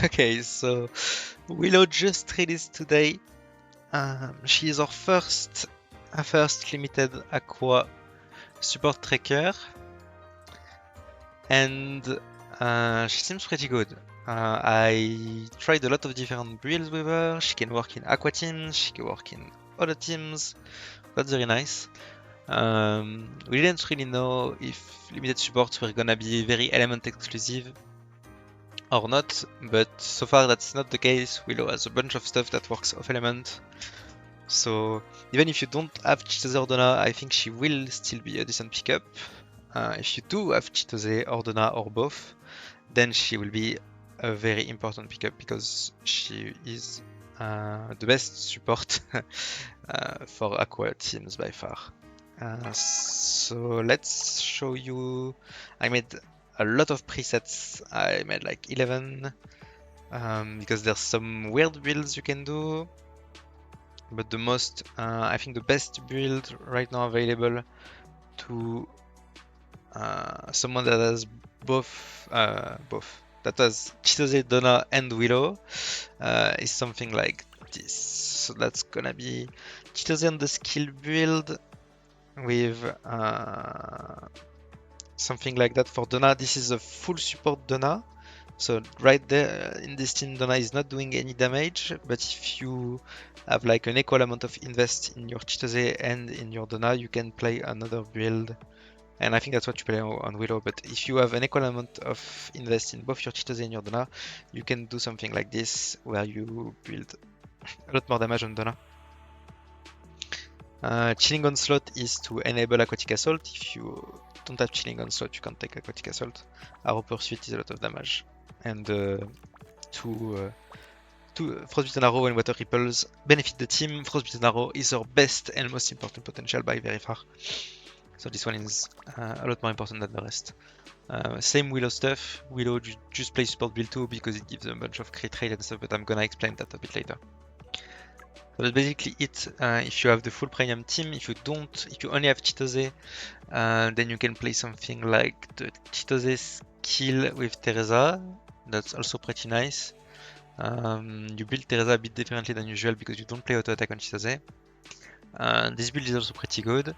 Okay, so Willow just released today. She is our first limited Aqua support tracker, and she seems pretty good. I tried a lot of different builds with her. She can work in Aqua teams, she can work in other teams. That's very nice. We didn't really know if limited supports were gonna be very element exclusive or not, but so far that's not the case. Willow has a bunch of stuff that works off element. So even if you don't have Chitose or Donna, I think she will still be a decent pickup. If you do have Chitose or Donna or both, then she will be a very important pickup because she is the best support for Aqua teams by far. So let's show you. I made a lot of presets. I made like 11 because there's some weird builds you can do. But the most, I think the best build right now available to someone that has both, that has Chitose, Donna, and Willow is something like this. So that's gonna be Chitose on the skill build with something like that for Donna. This is a full support Donna. So right there in this team, Donna is not doing any damage, but if you have like an equal amount of invest in your Chitose and in your Donna, you can play another build. And I think that's what you play on Willow, but if you have an equal amount of invest in both your Chitose and your Donna, you can do something like this, where you build a lot more damage on Donna. Chilling Onslaught is to enable Aquatic Assault. If you don't have Chilling Onslaught, you can't take Aquatic Assault. Arrow Pursuit is a lot of damage. And two Frostbitten Arrow and Water Ripples benefit the team. Frostbitten Arrow is our best and most important potential by very far. So this one is a lot more important than the rest. Same Willow stuff. Willow just play support build too because it gives a bunch of crit rate and stuff, but I'm gonna explain that a bit later. So that's basically it. If you have the full premium team, if you only have Chitose, then you can play something like the Chitose skill with Teresa. That's also pretty nice. You build Teresa a bit differently than usual because you don't play auto attack on Chitose. This build is also pretty good.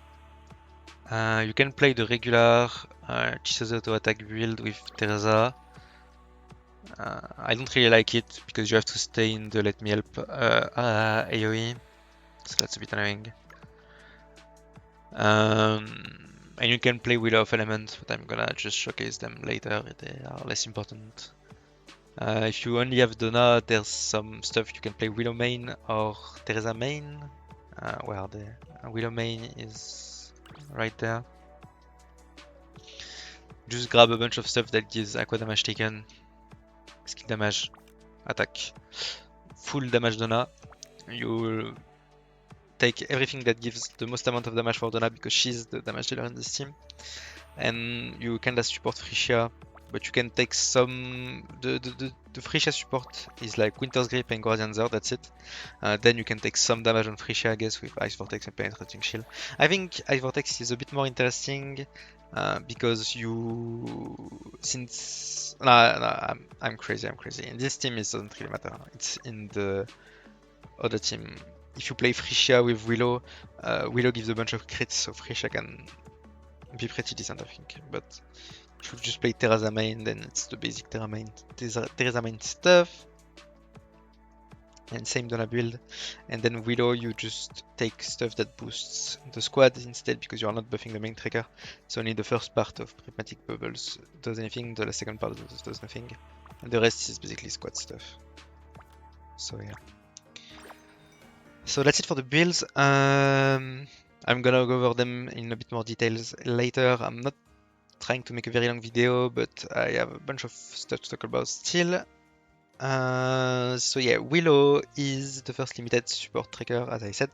You can play the regular Chitose auto attack build with Teresa. I don't really like it because you have to stay in the let me help AoE, so that's a bit annoying. And you can play Willow of Element, but I'm gonna just showcase them later, they are less important. If you only have Donna, there's some stuff you can play Willow main or Teresa main, where the Willow main is right there. Just grab a bunch of stuff that gives Aqua damage taken, skill damage, attack, full damage Donna. You take everything that gives the most amount of damage for Donna because she's the damage dealer in this team. And you can just support Freesia, but you can take some. The Freesia support is like Winter's Grip and Guardian Zord, that's it. Then you can take some damage on Freesia, I guess, with Ice Vortex and Penetrating Shield. I think Ice Vortex is a bit more interesting because I'm crazy. In this team, it doesn't really matter. It's in the other team. If you play Freesia with Willow, Willow gives a bunch of crits, so Freesia can be pretty decent, I think. But if you just play Teresa main, then it's the basic Teresa main stuff. And same Donna build. And then Willow, you just take stuff that boosts the squad instead because you are not buffing the main tracker. So only the first part of Prismatic Bubbles does anything, the second part does nothing. And the rest is basically squad stuff. So yeah. So that's it for the builds. I'm gonna go over them in a bit more details later. I'm not trying to make a very long video, but I have a bunch of stuff to talk about still. So yeah, Willow is the first limited support tracker, as I said.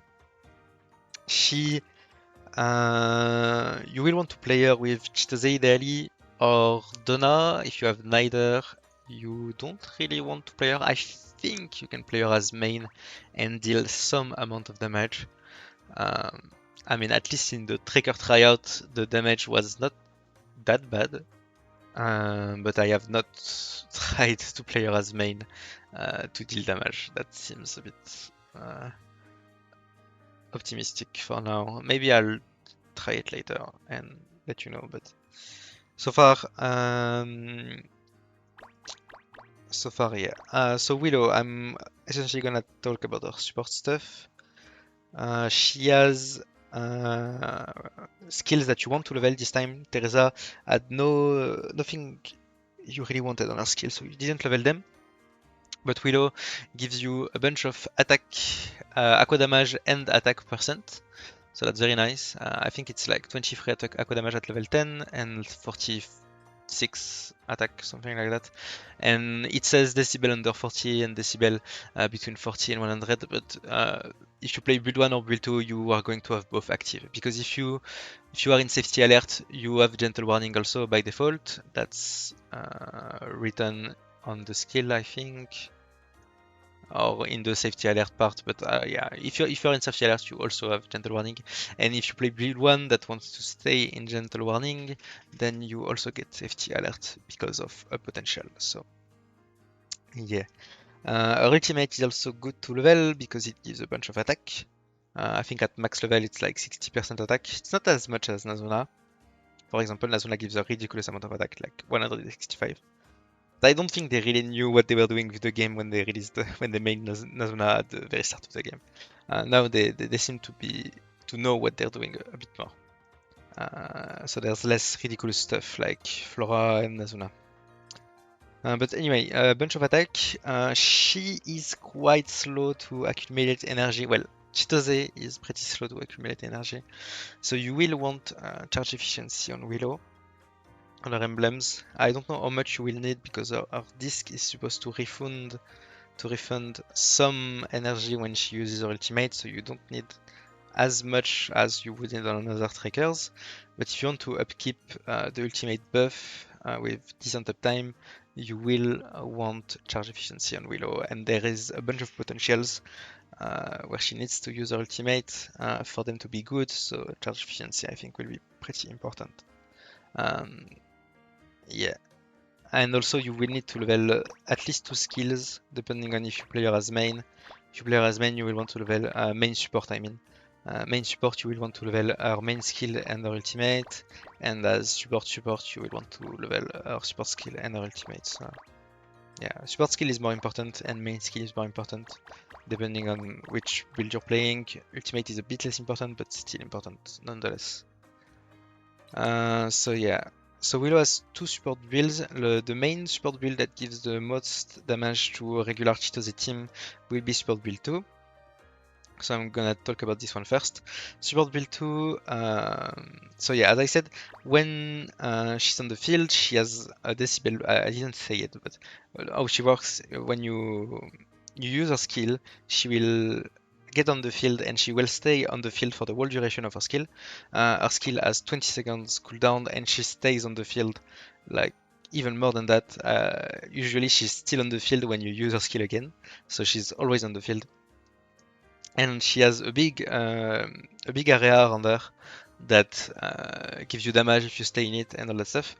You will want to play her with Chitose ideally, or Donna. If you have neither, you don't really want to play her. I think you can play her as main and deal some amount of damage. I mean, at least in the tracker tryout, the damage was not that bad. but I have not tried to play her as main to deal damage. That seems a bit optimistic for now. Maybe I'll try it later and let you know, but so far, yeah. So Willow, I'm essentially gonna talk about her support stuff. She has skills that you want to level this time. Teresa had nothing you really wanted on her skills, so you didn't level them. But Willow gives you a bunch of attack, aqua damage, and attack percent. So that's very nice. I think it's like 23 attack aqua damage at level 10 and 46 attack, something like that. And it says decibel under 40 and decibel between 40 and 100. But if you play build 1 or build 2, you are going to have both active. Because if you are in safety alert, you have gentle warning also by default. That's written on the skill, I think, or in the safety alert part. But yeah, if you're in safety alert, you also have gentle warning. And if you play build 1 that wants to stay in gentle warning, then you also get safety alert because of a potential. So yeah, her ultimate is also good to level because it gives a bunch of attack. I think at max level it's like 60% attack. It's not as much as Nazuna. For example, Nazuna gives a ridiculous amount of attack, like 165. I don't think they really knew what they were doing with the game when they when they made Nazuna at the very start of the game. Now they seem to know what they're doing a bit more. So there's less ridiculous stuff like Flora and Nazuna. But anyway, a bunch of attack. She is quite slow to accumulate energy. Well, Chitose is pretty slow to accumulate energy. So you will want charge efficiency on Willow. On her emblems. I don't know how much you will need because our disc is supposed to refund some energy when she uses her ultimate, so you don't need as much as you would need on other trackers. But if you want to upkeep the ultimate buff with decent uptime, you will want charge efficiency on Willow, and there is a bunch of potentials where she needs to use her ultimate for them to be good, so charge efficiency I think will be pretty important. Yeah, and also you will need to level at least 2 skills depending on if you play her as main. If you play her as main, you will want to level main support. Main support, you will want to level her main skill and her ultimate, and as support, you will want to level her support skill and her ultimate. So, yeah, support skill is more important and main skill is more important depending on which build you're playing. Ultimate is a bit less important, but still important nonetheless. So yeah. So Willow has 2 support builds. The main support build that gives the most damage to a regular Chitose team will be support build 2. So I'm gonna talk about this one first. Support build 2, so yeah, as I said, when she's on the field, she has a decibel, I didn't say it, but how she works, when you use her skill, she will get on the field and she will stay on the field for the whole duration of her skill. Her skill has 20 seconds cooldown and she stays on the field like even more than that. Usually she's still on the field when you use her skill again, so she's always on the field. And she has a big area around her that gives you damage if you stay in it and all that stuff.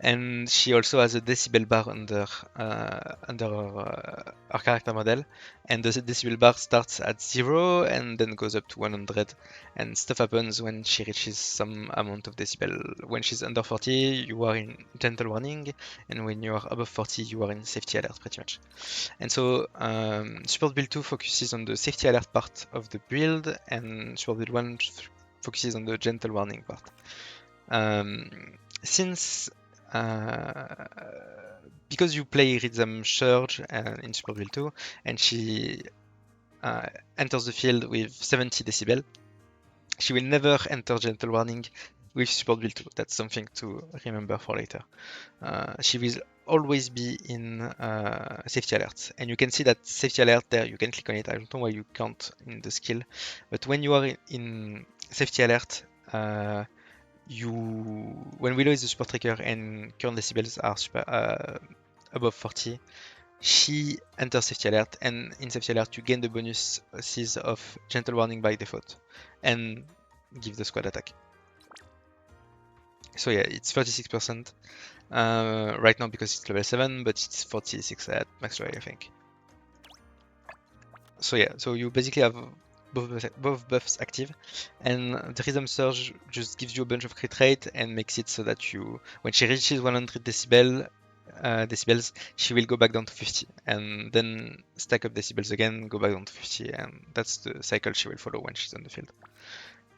And she also has a decibel bar under her character model, and the decibel bar starts at 0 and then goes up to 100, and stuff happens when she reaches some amount of decibel. When she's under 40, you are in gentle warning, and when you are above 40, you are in safety alert pretty much. And so support build 2 focuses on the safety alert part of the build, and support build 1 focuses on the gentle warning part. Because you play Rhythm Surge in Support Build 2, and she enters the field with 70 decibel, she will never enter Gentle Warning with Support Build 2. That's something to remember for later. She will always be in Safety Alert, and you can see that Safety Alert there, you can click on it. I don't know why you can't in the skill, but when you are in Safety Alert, when Willow is a support tracker and current decibels are above 40, she enters Safety Alert, and in Safety Alert you gain the bonuses of Gentle Warning by default and give the squad attack. So yeah, it's 36%. right now because it's level 7, but it's 46 at max rate, I think. So yeah, so you basically have both buffs active, and the Rhythm Surge just gives you a bunch of crit rate and makes it so that when she reaches 100 decibels, she will go back down to 50, and then stack up decibels again, go back down to 50, and that's the cycle she will follow when she's on the field.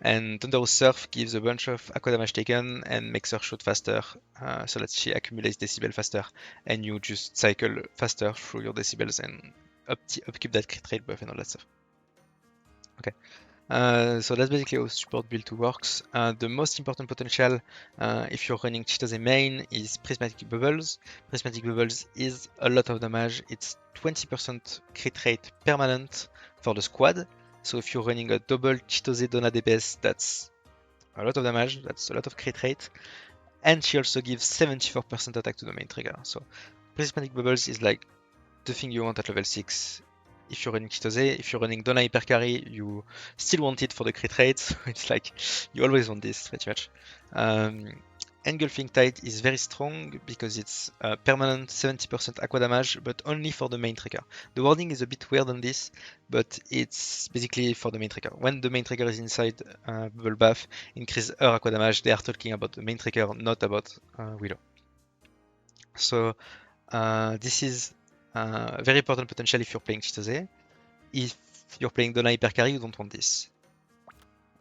And Thunderous Surf gives a bunch of aqua damage taken and makes her shoot faster, so that she accumulates decibel faster, and you just cycle faster through your decibels and upkeep that crit rate buff and all that stuff. Okay. So that's basically how support build 2 works. The most important potential, if you're running Chitose main, is Prismatic Bubbles. Prismatic Bubbles is a lot of damage. It's 20% crit rate permanent for the squad. So if you're running a double Chitose Donna DPS, that's a lot of damage. That's a lot of crit rate. And she also gives 74% attack to the main trigger. So Prismatic Bubbles is like the thing you want at level 6 if you're running Chitose. If you're running Donna Hypercarry, you still want it for the crit rate, so it's like you always want this pretty much. Engulfing Tide is very strong because it's permanent 70% aqua damage, but only for the main trigger. The wording is a bit weird on this, but it's basically for the main trigger. When the main trigger is inside Bubble Bath, increase her aqua damage, they are talking about the main trigger, not about Willow. So this is very important potential if you're playing Chitose. If you're playing Donna Hypercarry, you don't want this.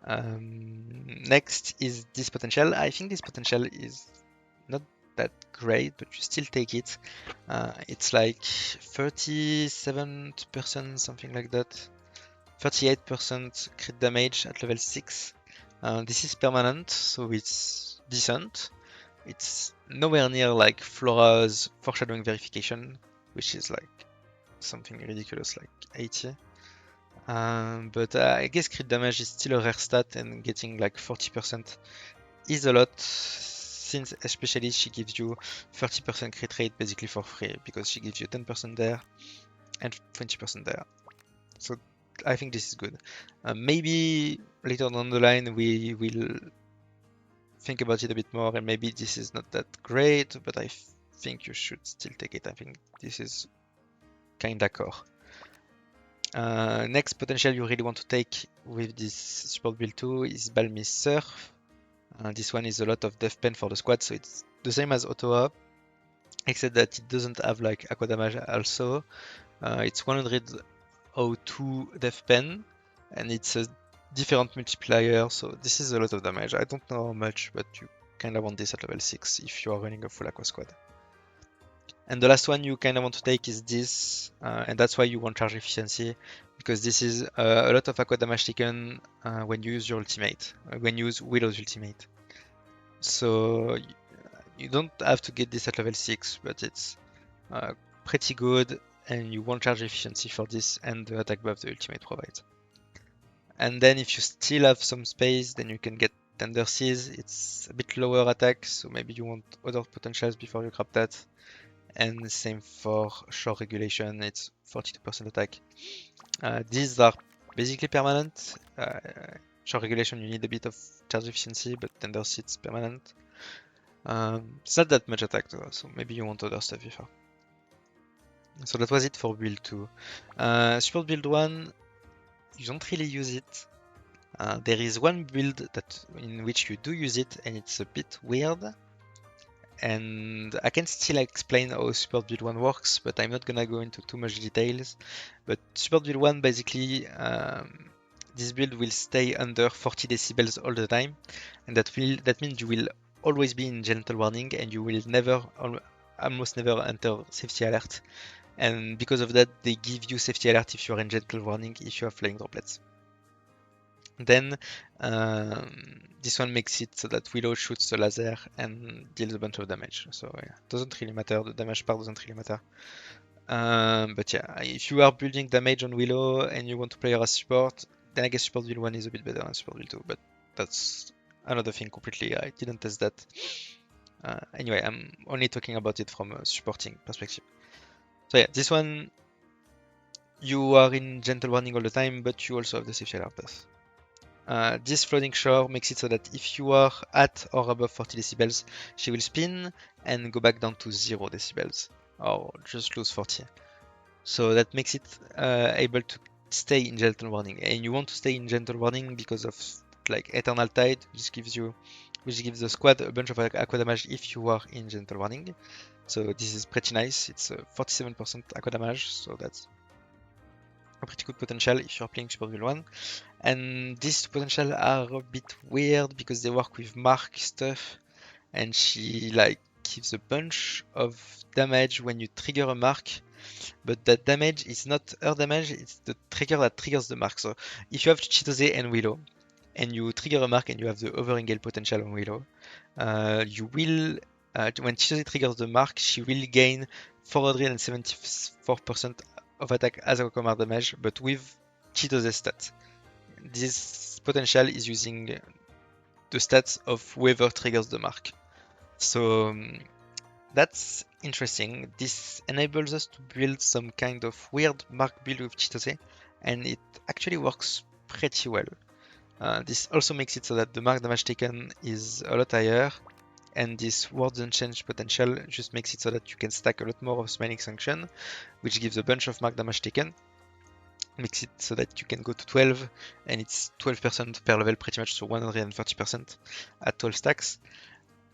Next is this potential. I think this potential is not that great, but you still take it. It's like 37%, something like that. 38% crit damage at level 6. This is permanent, so it's decent. It's nowhere near like Flora's foreshadowing verification, which is like something ridiculous like 80. But I guess crit damage is still a rare stat, and getting like 40% is a lot, since especially she gives you 30% crit rate basically for free, because she gives you 10% there and 20% there. So I think this is good. Maybe later down the line we will think about it a bit more, and maybe this is not that great, but I think you should still take it. I think this is kinda core. Next potential you really want to take with this support build 2 is Balmy Surf. This one is a lot of death pen for the squad, so it's the same as Otoha, except that it doesn't have like aqua damage also. It's 102 death pen, and it's a different multiplier, so this is a lot of damage. I don't know how much, but you kind of want this at level 6 if you are running a full aqua squad. And the last one you kind of want to take is this, and that's why you want charge efficiency, because this is a lot of aqua damage taken when you use your ultimate, when you use Willow's ultimate. So you don't have to get this at level 6, but it's pretty good, and you want charge efficiency for this and the attack buff the ultimate provides. And then if you still have some space, then you can get Tender Seas. It's a bit lower attack, so maybe you want other potentials before you grab that. And same for Shore Regulation, it's 42% attack. These are basically permanent. Shore Regulation, you need a bit of charge efficiency, but Tender Seeds permanent. It's not that much attack though, so maybe you want other stuff before. So that was it for build 2. Support build 1, you don't really use it. There is one build in which you do use it, and it's a bit weird. And I can still explain how support build 1 works, but I'm not gonna go into too much details. But support build 1, basically, this build will stay under 40 decibels all the time, and that means you will always be in gentle warning, and you will almost never enter safety alert. And because of that, they give you safety alert if you are in gentle warning if you have flying droplets. Then this one makes it so that Willow shoots the laser and deals a bunch of damage. So yeah, doesn't really matter. The damage part doesn't really matter. But yeah, if you are building damage on Willow and you want to play her as support, then I guess support build 1 is a bit better than support build 2. But that's another thing completely. I didn't test that. Anyway, I'm only talking about it from a supporting perspective. So yeah, this one, you are in gentle warning all the time, but you also have the safety alert path. This floating shore makes it so that if you are at or above 40 decibels, she will spin and go back down to 0 decibels, or just lose 40. So that makes it able to stay in gentle warning, and you want to stay in gentle warning because of like Eternal Tide, which gives the squad a bunch of aqua damage if you are in gentle warning. So this is pretty nice. It's 47% aqua damage, so that's a pretty good potential if you're playing Super Bill 1. And these potential are a bit weird because they work with Mark stuff, and she like gives a bunch of damage when you trigger a mark, but that damage is not her damage, it's the trigger that triggers the mark. So if you have Chitose and Willow, and you trigger a mark and you have the overengage potential on Willow, you will, when Chitose triggers the mark, she will gain 474% of attack as a combat damage, but with Chitose stat. This potential is using the stats of whoever triggers the mark. So that's interesting. This enables us to build some kind of weird mark build with Chitose, and it actually works pretty well. This also makes it so that the mark damage taken is a lot higher, and this Words Unchanged potential just makes it so that you can stack a lot more of Smiling Sanction, which gives a bunch of mark damage taken. Makes it so that you can go to 12, and it's 12% per level pretty much, so 130% at 12 stacks.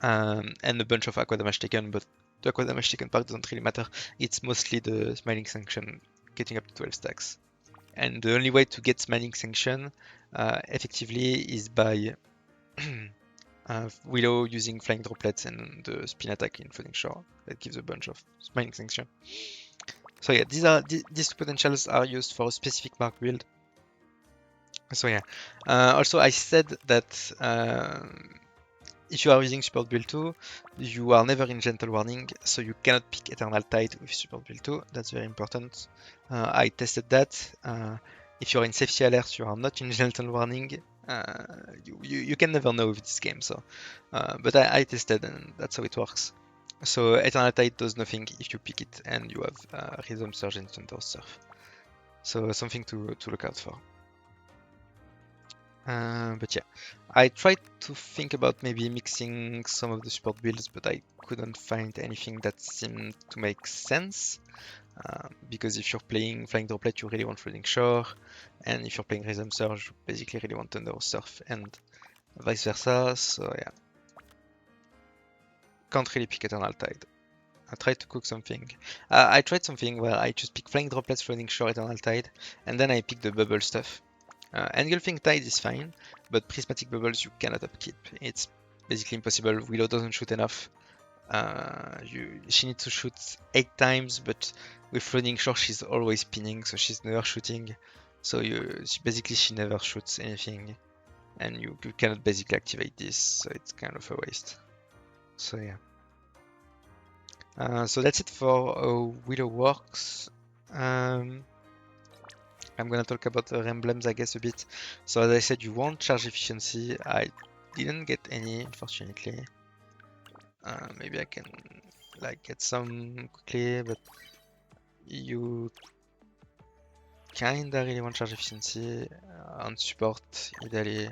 And a bunch of aqua damage taken, but the aqua damage taken part doesn't really matter. It's mostly the Smiling Sanction getting up to 12 stacks. And the only way to get Smiling Sanction effectively is by Willow using Flying Droplets and the spin attack in Floating Shore. That gives a bunch of Smiling Sanction. So yeah, these potentials are used for a specific mark build. So yeah. Also, I said that if you are using Support Build 2, you are never in Gentle Warning, so you cannot pick Eternal Tide with Support Build 2. That's very important. I tested that. If you're in Safety Alert, you are not in Gentle Warning. You can never know with this game. So, but I tested, and that's how it works. So Eternal Tide does nothing if you pick it, and you have Rhythm Surge and Thunder Surf. So something to look out for. But yeah, I tried to think about maybe mixing some of the support builds, but I couldn't find anything that seemed to make sense. Because if you're playing Flying Droplet, you really want Floating Shore, and if you're playing Rhythm Surge, you basically really want Thunder Surf, and vice versa. So yeah, can't really pick Eternal Tide. I tried to cook something. I tried something where I just pick Flying Droplets, Floating Shore, Eternal Tide, and then I pick the bubble stuff. Engulfing Tide is fine, but Prismatic Bubbles you cannot upkeep. It's basically impossible. Willow doesn't shoot enough. She needs to shoot 8 times, but with Floating Shore she's always spinning, so she's never shooting. So she never shoots anything, and you cannot basically activate this, so it's kind of a waste. So yeah. So that's it for Willow works. I'm gonna talk about the emblems, I guess, a bit. So as I said, you want charge efficiency. I didn't get any, unfortunately. Maybe I can like get some quickly, but you kinda really want charge efficiency on support, ideally.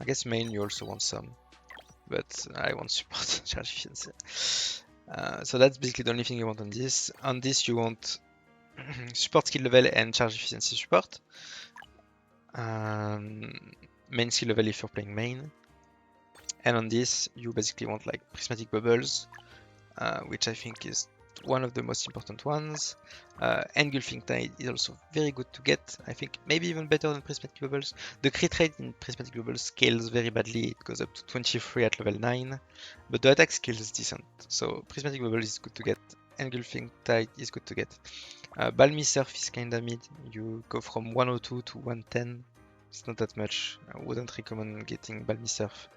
I guess main you also want some, but I want support charge efficiency. So that's basically the only thing you want on this. On this, you want support skill level and charge efficiency support. Main skill level if you're playing main. And on this, you basically want like Prismatic Bubbles, which I think is one of the most important ones. Engulfing Tide is also very good to get. I think maybe even better than Prismatic Bubbles. The crit rate in Prismatic Bubbles scales very badly. It goes up to 23 at level 9, but the attack skill is decent. So Prismatic Bubbles is good to get. Engulfing Tide is good to get. Balmy Surf is kinda mid. You go from 102 to 110. It's not that much. I wouldn't recommend getting Balmy Surf.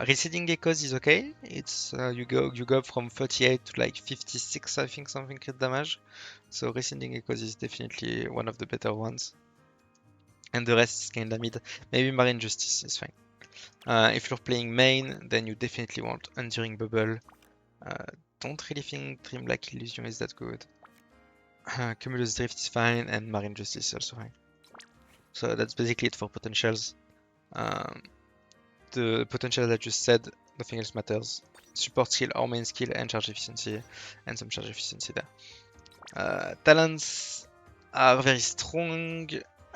Receding Echoes is okay. It's you go up from 38 to like 56, I think, something crit damage. So Receding Echoes is definitely one of the better ones. And the rest is kinda mid. Maybe Marine Justice is fine. If you're playing main, then you definitely want Enduring Bubble. Don't really think Dreamlike Illusion is that good. Cumulus Drift is fine, and Marine Justice is also fine. So that's basically it for potentials. Um, the potential I just said, nothing else matters. Support skill or main skill and charge efficiency, and some charge efficiency there. Talents are very strong,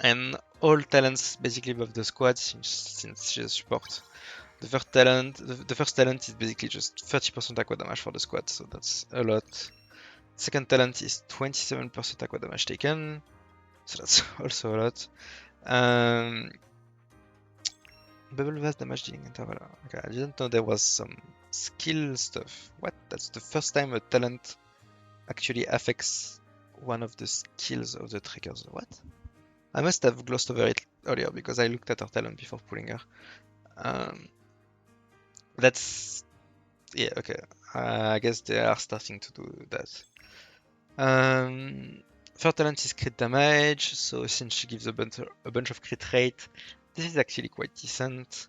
and all talents basically above the squad since she's a support. The first talent is basically just 30% aqua damage for the squad, so that's a lot. Second talent is 27% aqua damage taken, so that's also a lot. Bubble vase damage dealing interval. Okay, I didn't know there was some skill stuff. What? That's the first time a talent actually affects one of the skills of the triggers. What? I must have glossed over it earlier because I looked at her talent before pulling her. That's... yeah, okay. I guess they are starting to do that. Third talent is crit damage, so since she gives a bunch of crit rate, this is actually quite decent.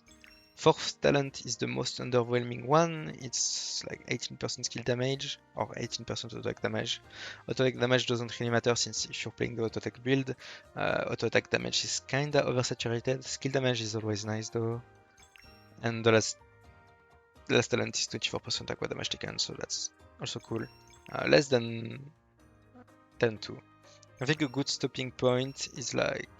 Fourth talent is the most underwhelming one. It's like 18% skill damage or 18% auto attack damage. Auto attack damage doesn't really matter since if you're playing the auto attack build, auto attack damage is kinda oversaturated. Skill damage is always nice though. And the last talent is 24% aqua damage taken, so that's also cool. Less than 10-2. I think a good stopping point is like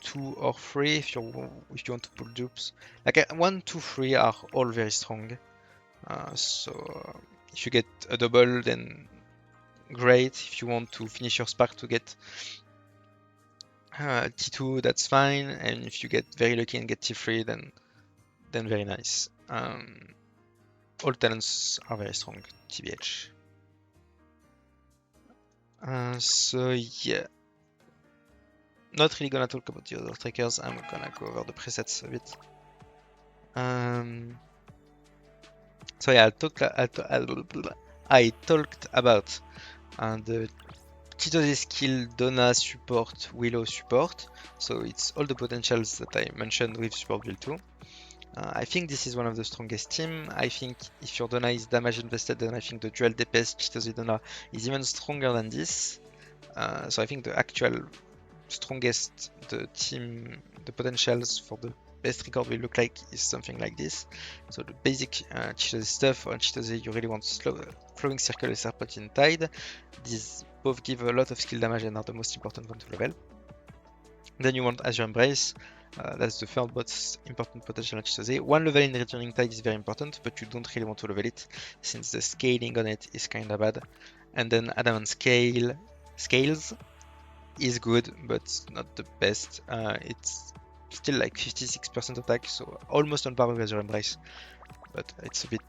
2 or 3 if you want to pull dupes. Like 1, 2, 3 are all very strong. So if you get a double, then great. If you want to finish your spark to get T2, that's fine. And if you get very lucky and get T3, then very nice. All talents are very strong, TBH. So yeah. Not really gonna talk about the other trackers, I'm gonna go over the presets a bit. So yeah, I talked about the Chitose skill, Donna support, Willow support. So it's all the potentials that I mentioned with support build 2. I think this is one of the strongest team. I think if your Donna is damage invested, then I think the dual DPS Chitose Donna is even stronger than this. So I think the actual strongest the potentials for the best record will look like is something like this. So the basic Chitose stuff on Chitose, you really want flowing circle and serpentine tide. These both give a lot of skill damage and are the most important one to level. Then you want Azure Embrace. That's the third most important potential on Chitose. One level in Returning Tide is very important, but you don't really want to level it since the scaling on it is kinda bad. And then Adamant Scales is good, but not the best. It's still like 56% attack, so almost on par with Azure Embrace, but it's a bit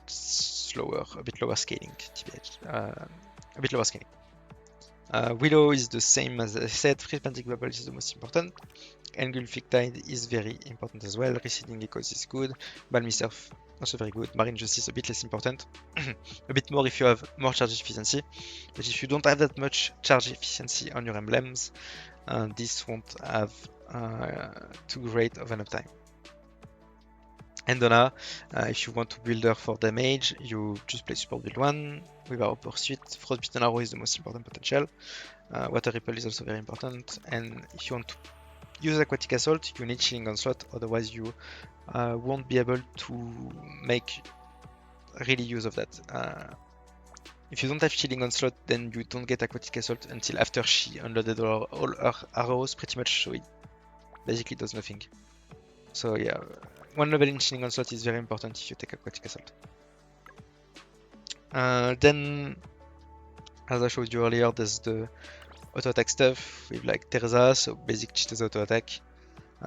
slower, a bit lower scaling. TBH, a bit lower scaling. Willow is the same as I said. Prismatic Bubble is the most important. Engulfing Tide is very important as well. Receding Echoes is good. Balmy Surf also very good. Marine Justice a bit less important. A bit more if you have more charge efficiency. But if you don't have that much charge efficiency on your emblems, this won't have too great of an uptime. And Donna, if you want to build her for damage, you just play support build 1 with our pursuit. Frostbitten Arrow is the most important potential. Water Ripple is also very important. And if you want to use Aquatic Assault, you need Chilling Onslaught, otherwise you won't be able to make really use of that. If you don't have Chilling Onslaught, then you don't get Aquatic Assault until after she unloaded all her arrows pretty much, so it basically does nothing. So yeah, one level in Chilling Onslaught is very important if you take Aquatic Assault. Then, as I showed you earlier, there's the auto attack stuff with like Teresa, so basic Chitose auto attack.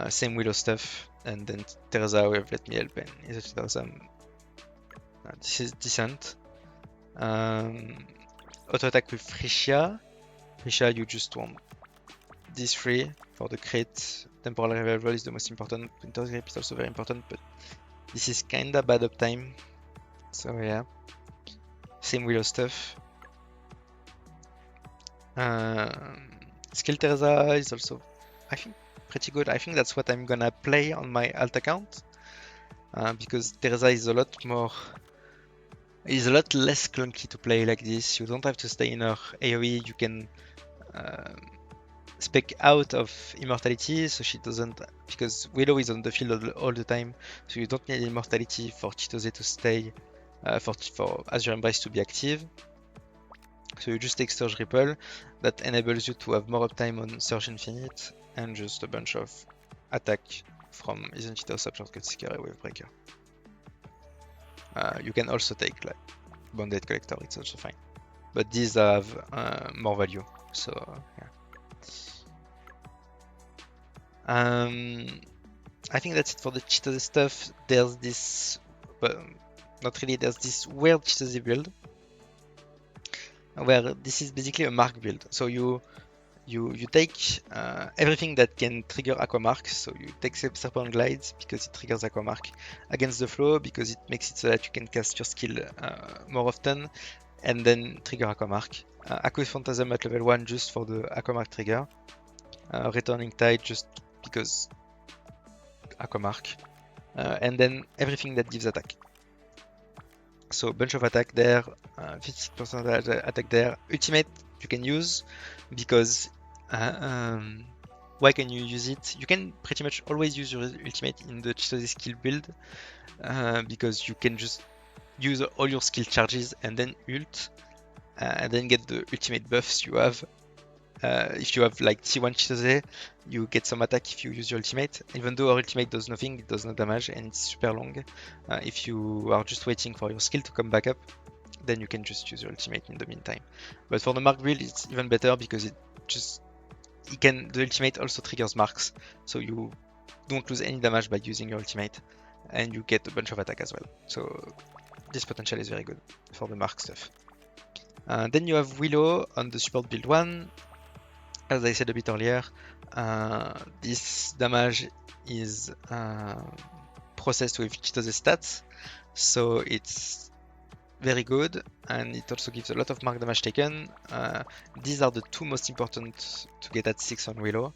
Same Willow stuff, and then Teresa with Let Me Help and is awesome. This is decent. Auto attack with Freesia. Freesia, you just want these 3 for the crit. Temporal Revival is the most important. Winter's Grip is also very important, but this is kinda bad uptime. So yeah. Same Willow stuff. Skill Teresa is also, I think, pretty good. I think that's what I'm gonna play on my alt account. Because Teresa is a lot less clunky to play like this. You don't have to stay in her AoE. You can spec out of immortality, so she doesn't, because Willow is on the field all the time, so you don't need immortality for Chitose to stay, for Azure Embrace to be active. So you just take Surge Ripple, that enables you to have more uptime on Surge Infinite, and just a bunch of attack from Isn't It Awesome, Shortcut Seeker, and Wave Breaker. You can also take like Bonded Collector, it's also fine. But these have more value, so yeah. I think that's it for the Chitose stuff. There's this, but not really, there's this weird Chitose build, where this is basically a mark build. So you take everything that can trigger Aqua Mark. So you take Serpent Glides because it triggers Aqua Mark against the flow, because it makes it so that you can cast your skill more often, and then trigger Aqua Mark. Aqua Phantasm at level 1 just for the Aqua Mark trigger. Returning Tide just because Aqua Mark. And then everything that gives attack. So bunch of attack there, 50% attack there. Ultimate you can use because why can you use it? You can pretty much always use your ultimate in the Chitose skill build because you can just use all your skill charges and then ult and then get the ultimate buffs you have. If you have like T1 Chitose, you get some attack if you use your ultimate. Even though our ultimate does nothing, it does no damage and it's super long. If you are just waiting for your skill to come back up, then you can just use your ultimate in the meantime. But for the mark build, it's even better because the ultimate also triggers marks, so you don't lose any damage by using your ultimate, and you get a bunch of attack as well. So this potential is very good for the mark stuff. Then you have Willow on the support build 1. As I said a bit earlier, this damage is processed with Chitose stats, so it's very good, and it also gives a lot of mark damage taken. These are the two most important to get at 6 on Willow.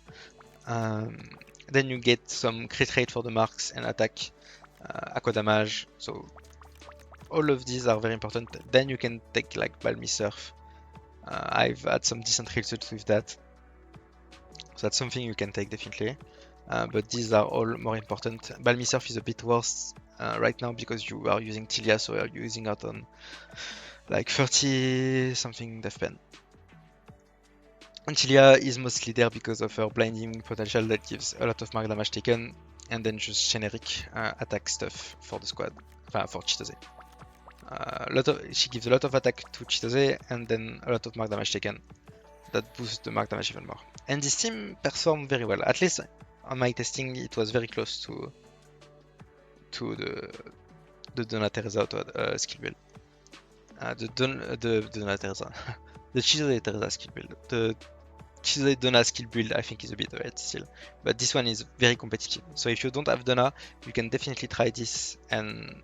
Then you get some crit rate for the marks and attack, aqua damage, so all of these are very important. Then you can take like Balmy Surf. I've had some decent results with that. So that's something you can take definitely, but these are all more important. Balmy Surf is a bit worse right now because you are using Tilia, so you're using out on like 30 something death pen. And Tilia is mostly there because of her blinding potential that gives a lot of mark damage taken, and then just generic attack stuff for the squad, for Chitose. She gives a lot of attack to Chitose and then a lot of mark damage taken. That boosts the mark damage even more. And this team performed very well. At least on my testing, it was very close to the Donna Teresa skill build. The Donna Teresa, the Chitose Teresa skill build. The Chitose Donna skill build I think is a bit ahead still, but this one is very competitive. So if you don't have Donna, you can definitely try this and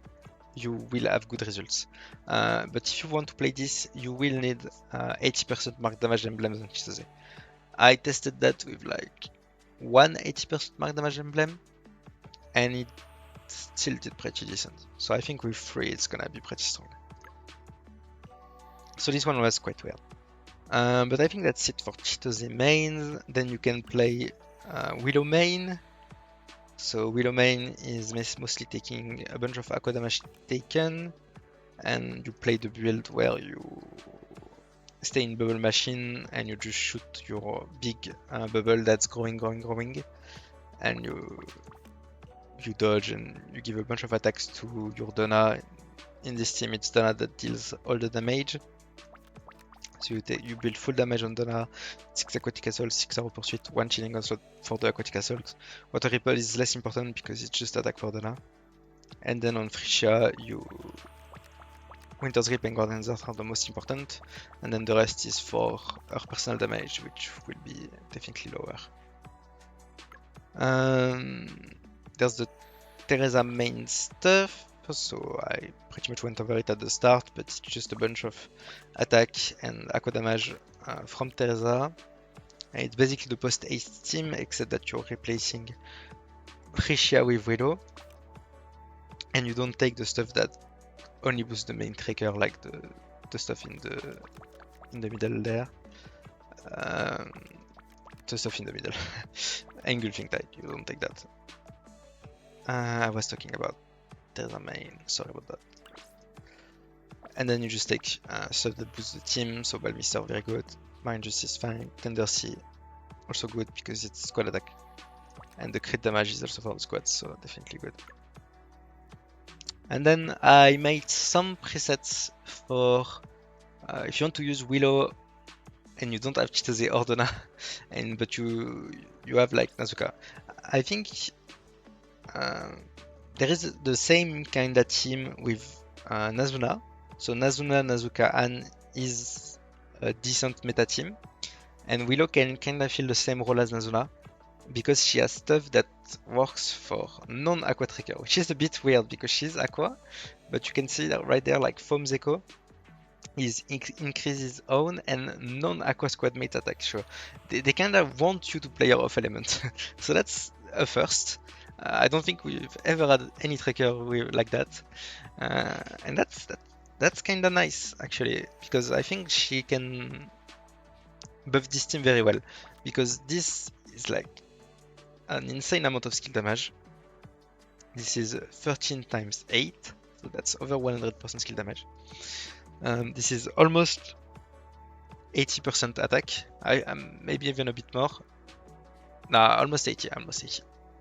you will have good results. But if you want to play this, you will need 80% mark damage emblems on Chitose. I tested that with like one 80% mark damage emblem, and it still did pretty decent. So I think with 3 it's gonna be pretty strong. So this one was quite weird. But I think that's it for Chitose mains. Then you can play Willow main. So Willow main is mostly taking a bunch of aqua damage taken, and you play the build where you stay in bubble machine and you just shoot your big bubble that's growing, and you dodge and you give a bunch of attacks to your Donna. In this team, it's Donna that deals all the damage. So you build full damage on Donna, 6 Aquatic Assault, 6 Arrow Pursuit, 1 Chilling Onslaught for the Aquatic Assault. Water Ripple is less important because it's just attack for Donna. And then on Freesia, Winter's Grip and Guardian's Earth are the most important, and then the rest is for her personal damage, which will be definitely lower. There's the Teresa main stuff. So I pretty much went over it at the start, but it's just a bunch of attack and aqua damage from Teresa. And it's basically the post-haste team, except that you're replacing Freesia with Willow, and you don't take the stuff that only boosts the main tracker, like the stuff in the middle there. the stuff in the middle. Engulfing Tide, you don't take that. I was talking about Terra main, sorry about that. And then you just take stuff that boosts the team, so Balmister very good, Mind Justice fine, Tender Sea also good because it's squad attack. And the crit damage is also for the squad, so definitely good. And then I made some presets for if you want to use Willow and you don't have Chitose or Donna, but you have like Nazuka. I think there is the same kind of team with Nazuna. So Nazuna, Nazuka, Anne is a decent meta team, and Willow can kind of fill the same role as Nazuna because she has stuff that works for non-Aqua tracker, which is a bit weird because she's Aqua, but you can see that right there, like Foam's Echo is increases own and non-Aqua squad mate attack. So they kind of want you to play your off element. So that's a first. I don't think we've ever had any tracker like that, and that's kind of nice actually because I think she can buff this team very well because this is like an insane amount of skill damage. This is 13 times 8, so that's over 100% skill damage. This is almost 80% attack. I'm maybe even a bit more. Nah, almost 80.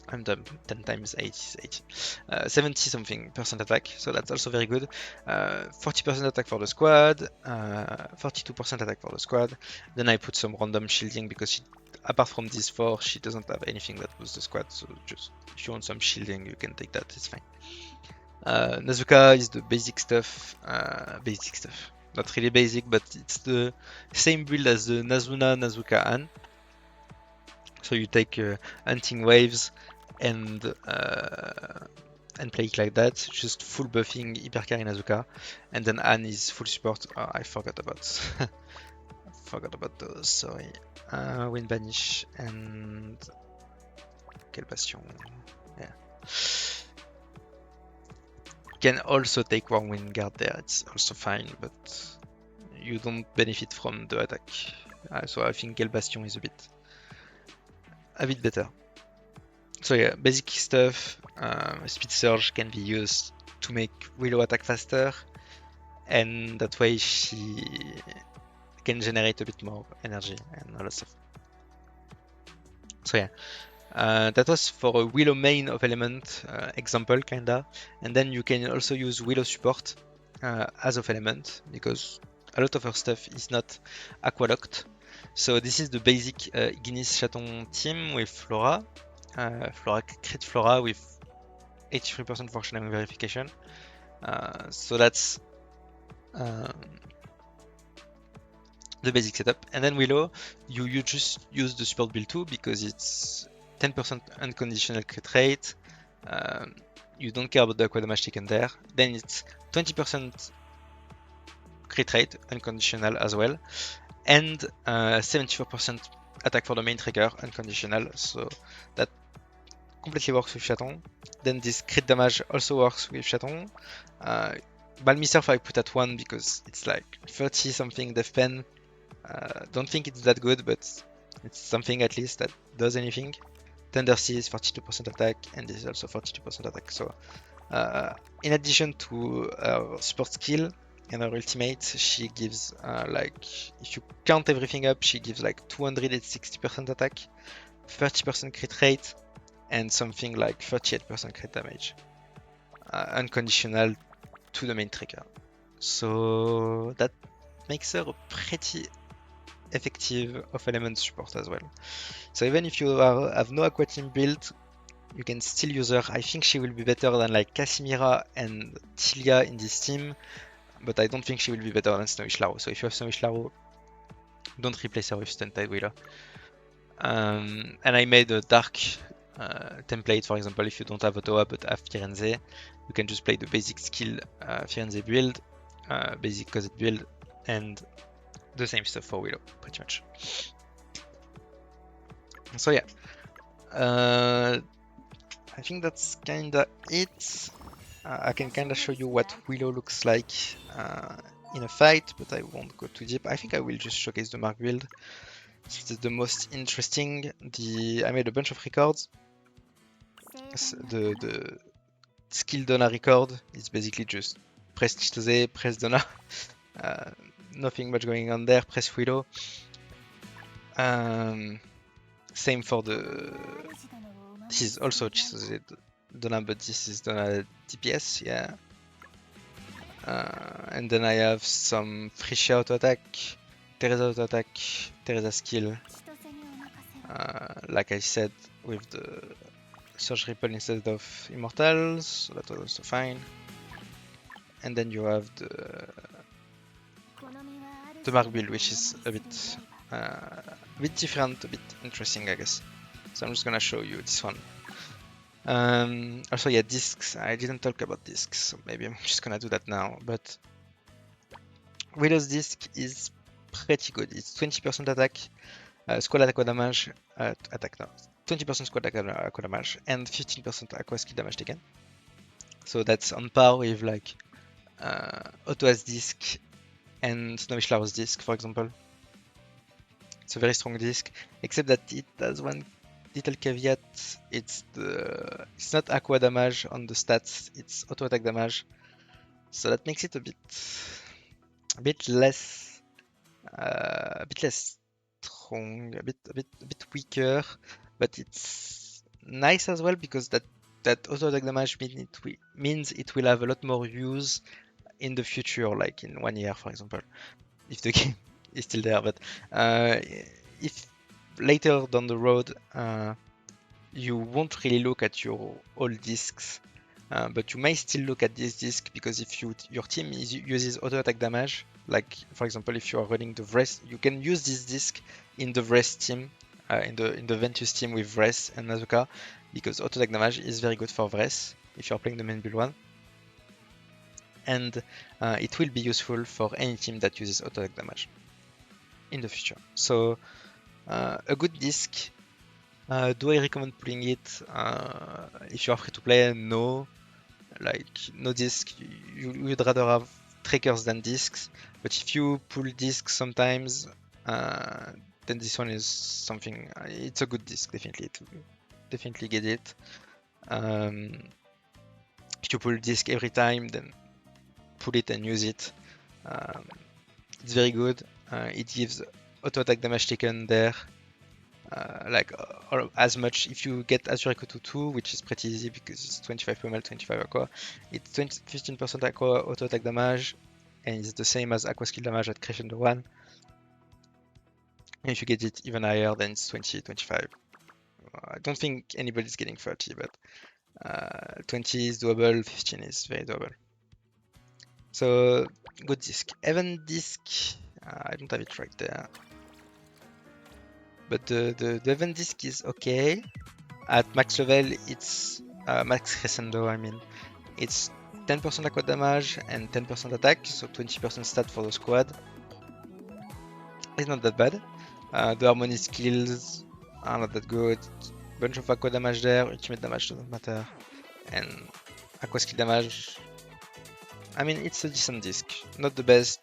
I'm dumb. 10 times 8 is 80. 70 something percent attack, so that's also very good. 40% attack for the squad, 42% attack for the squad. Then I put some random shielding because apart from these 4, she doesn't have anything that boosts the squad, so just if you want some shielding, you can take that, it's fine. Nazuka is the basic stuff. Not really basic, but it's the same build as the Nazuna, Nazuka, Anne. So you take hunting waves and play it like that, just full buffing Hypercarry Nazuka, and then Anne is full support. Oh, I forgot about those. Sorry. Wind Banish and Quelle Bastion. Yeah. Can also take Whirlwind Guard there, it's also fine, but you don't benefit from the attack. So I think Gale Bastion is a bit better. So yeah, basic stuff. Speed Surge can be used to make Willow attack faster, and that way she can generate a bit more energy and all that stuff. So yeah. That was for a Willow main of element example kinda, and then you can also use Willow support as of element because a lot of her stuff is not aqua locked. So this is the basic Ignis Chaton team with Flora, crit Flora with 83% functional verification. So that's the basic setup, and then Willow you just use the support build too because it's 10% unconditional crit rate. You don't care about the aqua damage taken there. Then it's 20% crit rate, unconditional as well, and 74% attack for the main trigger, unconditional. So that completely works with Chaton. Then this crit damage also works with Chaton. Balmister I put at 1 because it's like 30 something def pen. Don't think it's that good, but it's something at least that does anything. Tender Sea is 42% attack, and this is also 42% attack. So, in addition to her support skill and her ultimate, she gives like, if you count everything up, she gives like 260% attack, 30% crit rate, and something like 38% crit damage. Unconditional to the main trigger. So that makes her a pretty effective of element support as well. So even if you have no Aqua team built, you can still use her. I think she will be better than like Casimira and Tilia in this team, but I don't think she will be better than Snowish Laru. So if you have Snowish Laru, don't replace her with Stunted Willow. And I made a dark template, for example, if you don't have Otoha but have Firenze, you can just play the basic skill Firenze build, basic Cosette build, and the same stuff for Willow, pretty much. So yeah, I think that's kinda it. I can kinda show you what Willow looks like in a fight, but I won't go too deep. I think I will just showcase the mark build. This is the most interesting. I made a bunch of records. The skill Donna record is basically just press Chitose, press Donna. Nothing much going on there. Press Willow. Same for the. This is also Chitose Donna, but this is Donna DPS, yeah. And then I have some Freesia auto attack, Teresa auto attack, Teresa skill. Like I said, with the Surge Ripple instead of Immortals, so that was also fine. And then you have the Mark build, which is a bit different, a bit interesting, I guess. So I'm just gonna show you this one. Also, yeah, discs. I didn't talk about discs, so maybe I'm just gonna do that now. But Willow's disc is pretty good. It's 20% attack, squad attack damage, attack no, 20% squad attack aqua damage, and 15% aqua skill damage taken. So that's on par with like Otoha's disc and Snowish Laru's disc, for example. It's a very strong disc, except that it has one little caveat. It's not aqua damage on the stats, it's auto attack damage. So that makes it a bit less strong, a bit weaker, but it's nice as well because that auto attack damage means it will have a lot more use in the future, like in 1 year, for example, if the game is still there. But if later down the road you won't really look at your old discs, but you may still look at this disc because if your team uses auto attack damage, like for example if you are running the Vrest, you can use this disc in the Vrest team, in the Ventus team with Vrest and Nazuka, because auto attack damage is very good for Vrest if you are playing the main build one, and it will be useful for any team that uses auto attack damage in the future. So a good disc. Do I recommend pulling it? If you are free to play, no. Like, no disc. You'd rather have trackers than discs. But if you pull discs sometimes, then this one is something. It's a good disc, definitely. Definitely get it. If you pull disc every time, then pull it and use it. It's very good. It gives auto attack damage taken there. Like as much if you get Azure Echo to 2, which is pretty easy because it's 25 PML, 25 Aqua. It's 15% Aqua auto attack damage, and it's the same as Aqua skill damage at Crescendo 1. And if you get it even higher, then it's 20, 25. I don't think anybody's getting 30, but 20 is doable, 15 is very doable. So, good disc. Event disc, I don't have it right there. But the event disc is okay. At max level, it's max crescendo, I mean. It's 10% aqua damage and 10% attack, so 20% stat for the squad. It's not that bad. The harmony skills are not that good. Bunch of aqua damage there, ultimate damage doesn't matter. And aqua skill damage, I mean, it's a decent disc. Not the best,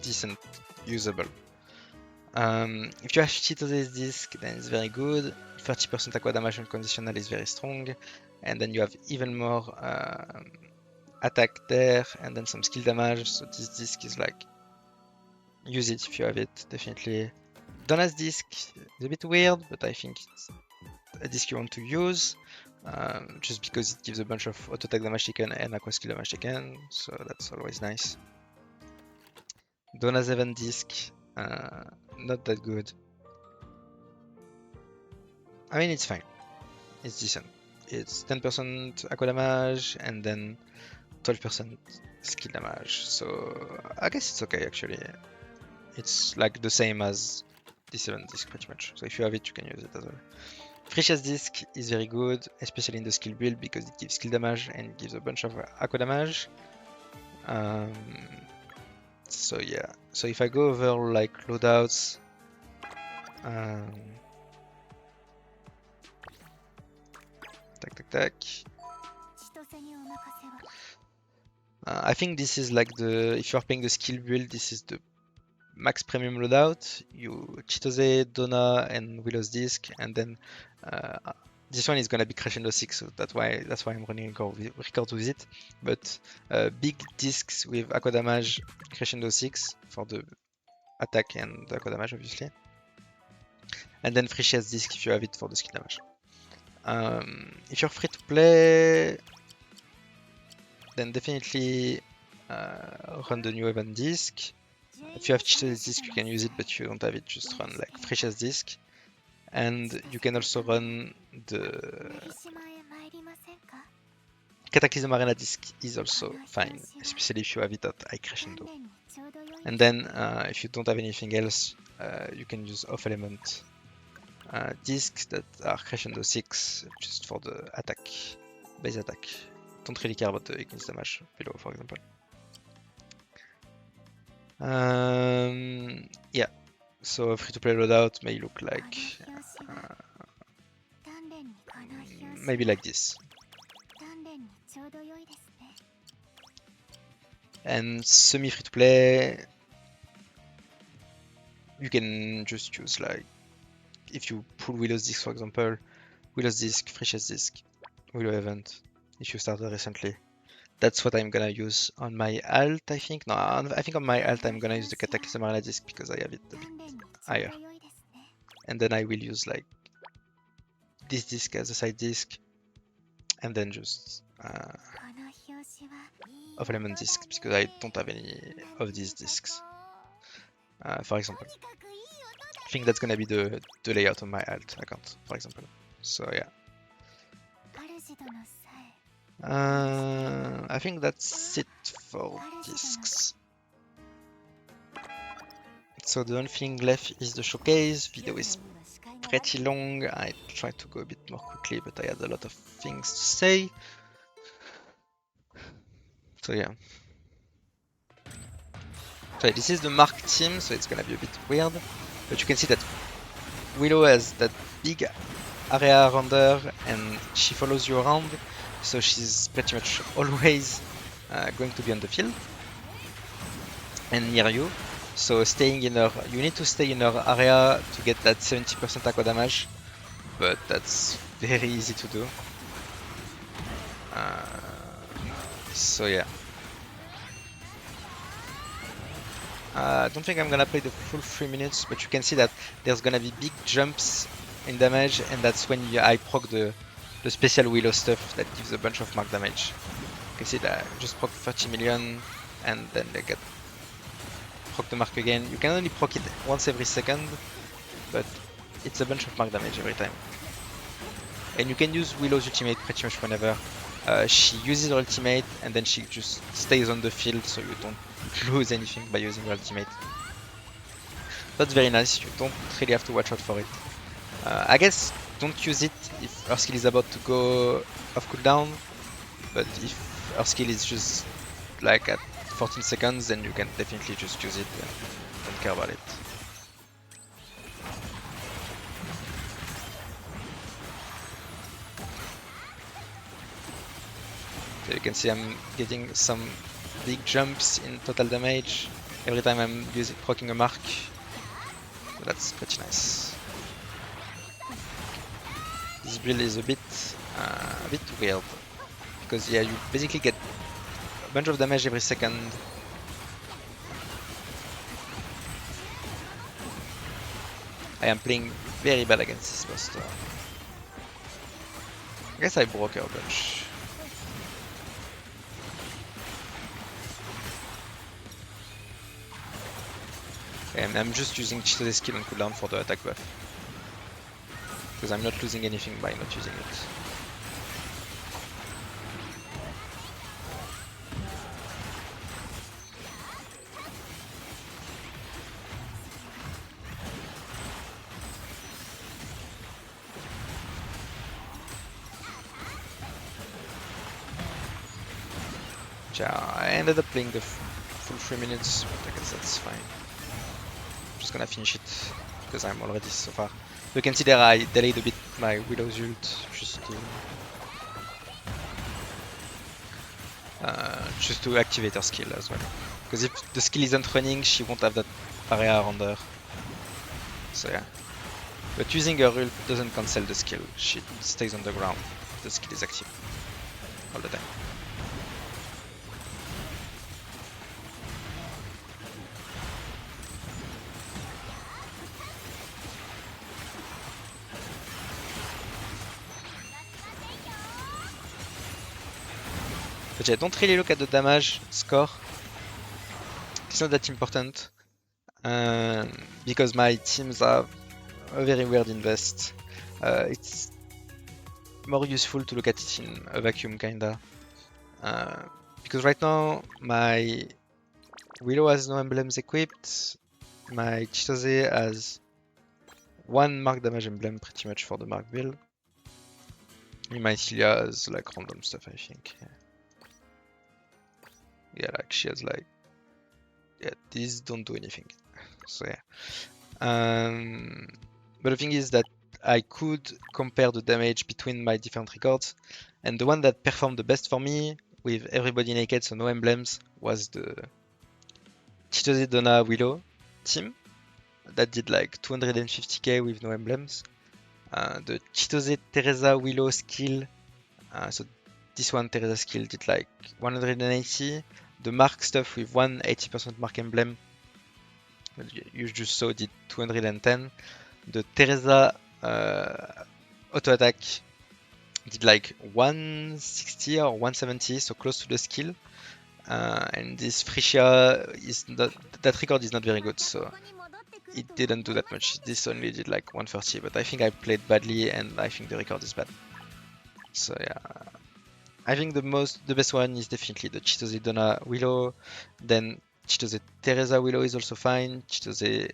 decent, usable. If you have Chitose's disc, then it's very good. 30% aqua damage unconditional is very strong. And then you have even more attack there, and then some skill damage. So this disc is like, use it if you have it, definitely. Donna's disc is a bit weird, but I think it's a disc you want to use. Just because it gives a bunch of auto attack damage taken and aqua skill damage taken, so that's always nice. Donna's event disc, not that good. I mean, it's fine. It's decent. It's 10% aqua damage and then 12% skill damage. So I guess it's okay actually. It's like the same as this event disc pretty much. So if you have it, you can use it as well. Freesia's disc is very good, especially in the skill build because it gives skill damage and it gives a bunch of aqua damage. So yeah, so if I go over like loadouts, tac. I think this is like if you are playing the skill build, this is the max premium loadout, you Chitose, Donna, and Willow's disc, and then this one is gonna be Crescendo 6, so that's why I'm running record with it. But big discs with Aqua damage, Crescendo 6 for the attack and the Aqua damage, obviously. And then Freesia's disc if you have it for the skill damage. If you're free to play, then definitely run the new event disc. If you have Chitose's disc, you can use it, but if you don't have it, just run like Freesia's disc. And you can also run the Cataclysm Arena disc is also fine, especially if you have it at high crescendo. And then if you don't have anything else, you can use off element discs that are crescendo 6 just for the attack, base attack. Don't really care about the against damage below, for example. Yeah, so free to play loadout may look like maybe like this. And semi free to play, you can just use like, if you pull Willow's disc, for example, Willow's disc, Freesia's disc, Willow event, if you started recently. That's what I'm gonna use on my alt, I think. No, I think on my alt I'm gonna use the Cataclysm Arena disc because I have it a bit higher. And then I will use like this disc as a side disc, and then just of element discs because I don't have any of these discs. For example, I think that's gonna be the layout on my alt account, for example. So yeah. I think that's it for discs. So the only thing left is the showcase. Video is pretty long. I tried to go a bit more quickly, but I had a lot of things to say. So yeah. So this is the Mark team, so it's gonna be a bit weird. But you can see that Willow has that big area around her and she follows you around. So she's pretty much always going to be on the field and near you. So staying in her, you need to stay in her area to get that 70% aqua damage, but that's very easy to do. So yeah. I don't think I'm gonna play the full 3 minutes, but you can see that there's gonna be big jumps in damage, and that's when I proc the special Willow stuff that gives a bunch of mark damage. You can see that I just proc 30 million, and then they get proc the mark again. You can only proc it once every second, but it's a bunch of mark damage every time. And you can use Willow's ultimate pretty much whenever. She uses her ultimate and then she just stays on the field, so you don't lose anything by using her ultimate. That's very nice, you don't really have to watch out for it. I guess don't use it if her skill is about to go off cooldown, but if her skill is just like at 14 seconds, then you can definitely just use it and don't care about it. So you can see I'm getting some big jumps in total damage every time I'm proccing a mark. So that's pretty nice. This build is a bit weird because yeah, you basically get a bunch of damage every second. I am playing very bad against this monster. I guess I broke her a bunch. And I'm just using Chitose's skill on cooldown for the attack buff. Because I'm not losing anything by not using it. Yeah, I ended up playing the full 3 minutes, but I guess that's fine. Just gonna finish it because I'm already so far. You can see there I delayed a bit my Willow's ult just to activate her skill as well. Because if the skill isn't running, she won't have that area around her. So yeah. But using her ult doesn't cancel the skill. She stays on the ground. The skill is active all the time. But yeah, don't really look at the damage score. It's not that important. Because my teams have a very weird invest. It's more useful to look at it in a vacuum, kinda. Because right now, my Willow has no emblems equipped. My Chitose has one mark damage emblem pretty much for the mark build. And my Tilia has like random stuff, I think. Yeah, like she has like... Yeah, these don't do anything. So yeah. But the thing is that I could compare the damage between my different records, and the one that performed the best for me, with everybody naked, so no emblems, was the Chitose Donna Willow team that did like 250k with no emblems. The Chitose Teresa Willow skill, so this one Teresa skill did like 180. The mark stuff with 180% mark emblem, you just saw, did 210. The Teresa auto attack did like 160 or 170, so close to the skill. And this Freesia is not, that record is not very good, so it didn't do that much. This only did like 130, but I think I played badly and I think the record is bad. So yeah, I think the best one is definitely the Chitose Donna Willow. Then Chitose Teresa Willow is also fine. Chitose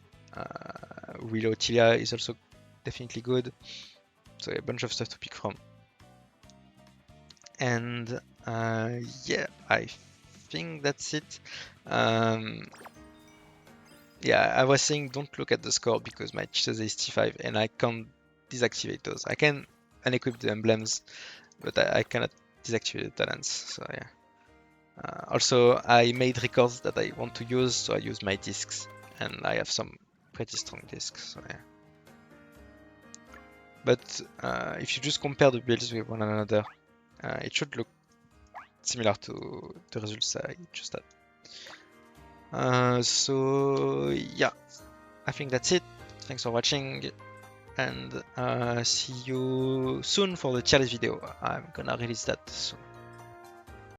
Willow Tilia is also definitely good. So a bunch of stuff to pick from. And yeah, I think that's it. Yeah, I was saying don't look at the score because my Chitose is T5 and I can't deactivate those. I can unequip the emblems, but I cannot deactivate the talents. So yeah. Also, I made records that I want to use, so I use my discs, and I have some pretty strong discs. So yeah. But if you just compare the builds with one another, it should look similar to the results I just had. So yeah, I think that's it. Thanks for watching, and see you soon for the tier list video. I'm gonna release that soon.